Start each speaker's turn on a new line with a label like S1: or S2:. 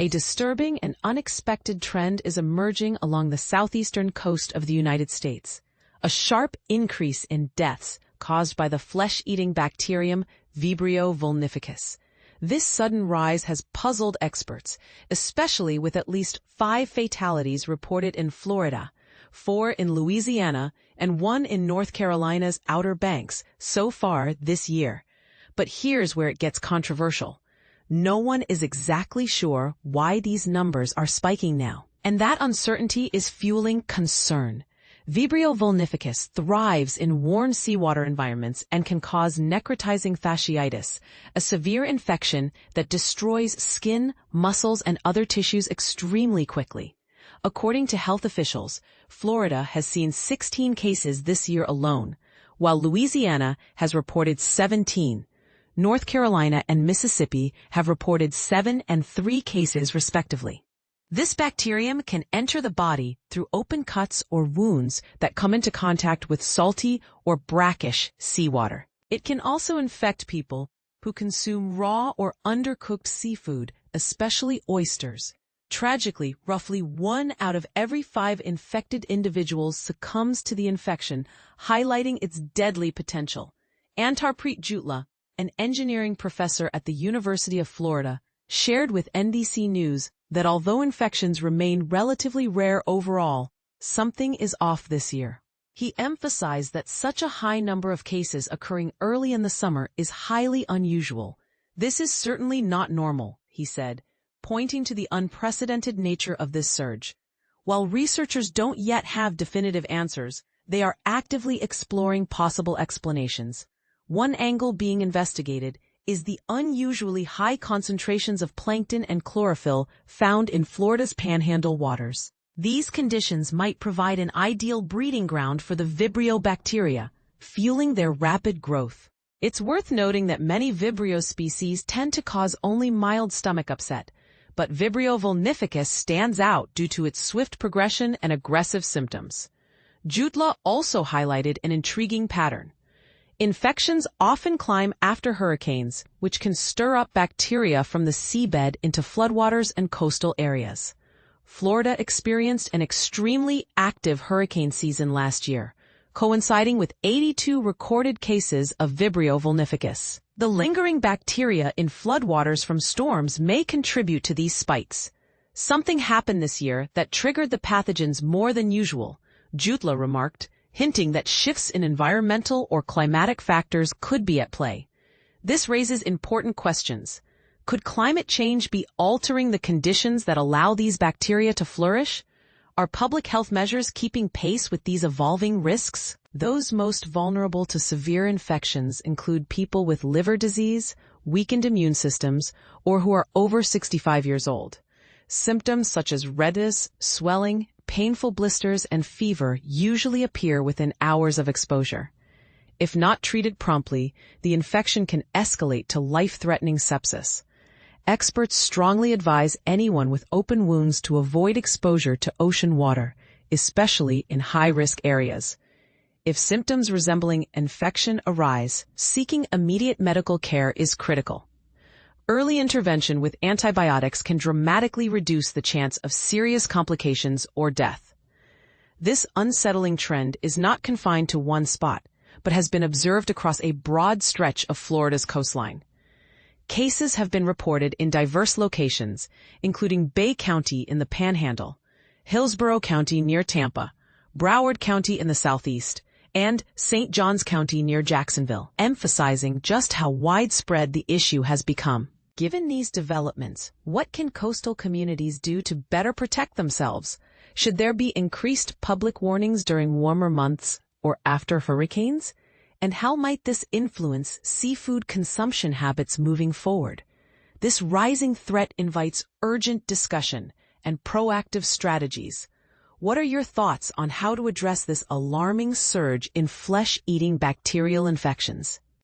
S1: A disturbing and unexpected trend is emerging along the southeastern coast of the United States. A sharp increase in deaths caused by the flesh-eating bacterium Vibrio vulnificus. This sudden rise has puzzled experts, especially with at least 5 fatalities reported in Florida, 4 in Louisiana, and 1 in North Carolina's Outer Banks so far this year. But here's where it gets controversial. No one is exactly sure why these numbers are spiking now, and that uncertainty is fueling concern. Vibrio vulnificus thrives in warm seawater environments and can cause necrotizing fasciitis, a severe infection that destroys skin, muscles, and other tissues extremely quickly. According to health officials, Florida has seen 16 cases this year alone, while Louisiana has reported 17. North Carolina and Mississippi have reported 7 and 3 cases respectively. This bacterium can enter the body through open cuts or wounds that come into contact with salty or brackish seawater. It can also infect people who consume raw or undercooked seafood, especially oysters. Tragically, roughly 1 out of every 5 infected individuals succumbs to the infection, highlighting its deadly potential. Antarpreet Jutla, an engineering professor at the University of Florida, shared with NBC News that although infections remain relatively rare overall, something is off this year. He emphasized that such a high number of cases occurring early in the summer is highly unusual. This is certainly not normal, he said, pointing to the unprecedented nature of this surge. While researchers don't yet have definitive answers, they are actively exploring possible explanations. One angle being investigated is the unusually high concentrations of plankton and chlorophyll found in Florida's panhandle waters. These conditions might provide an ideal breeding ground for the Vibrio bacteria, fueling their rapid growth. It's worth noting that many Vibrio species tend to cause only mild stomach upset, but Vibrio vulnificus stands out due to its swift progression and aggressive symptoms. Jutla also highlighted an intriguing pattern. Infections often climb after hurricanes, which can stir up bacteria from the seabed into floodwaters and coastal areas. Florida experienced an extremely active hurricane season last year, coinciding with 82 recorded cases of Vibrio vulnificus. The lingering bacteria in floodwaters from storms may contribute to these spikes. Something happened this year that triggered the pathogens more than usual, Jutla remarked, hinting that shifts in environmental or climatic factors could be at play. This raises important questions. Could climate change be altering the conditions that allow these bacteria to flourish? Are public health measures keeping pace with these evolving risks? Those most vulnerable to severe infections include people with liver disease, weakened immune systems, or who are over 65 years old. Symptoms such as redness, swelling, painful blisters, and fever usually appear within hours of exposure. If not treated promptly, the infection can escalate to life-threatening sepsis. Experts strongly advise anyone with open wounds to avoid exposure to ocean water, especially in high-risk areas. If symptoms resembling infection arise, seeking immediate medical care is critical. Early intervention with antibiotics can dramatically reduce the chance of serious complications or death. This unsettling trend is not confined to one spot, but has been observed across a broad stretch of Florida's coastline. Cases have been reported in diverse locations, including Bay County in the Panhandle, Hillsborough County near Tampa, Broward County in the southeast, and St. Johns County near Jacksonville, emphasizing just how widespread the issue has become. Given these developments, what can coastal communities do to better protect themselves? Should there be increased public warnings during warmer months or after hurricanes? And how might this influence seafood consumption habits moving forward? This rising threat invites urgent discussion and proactive strategies. What are your thoughts on how to address this alarming surge in flesh-eating bacterial infections?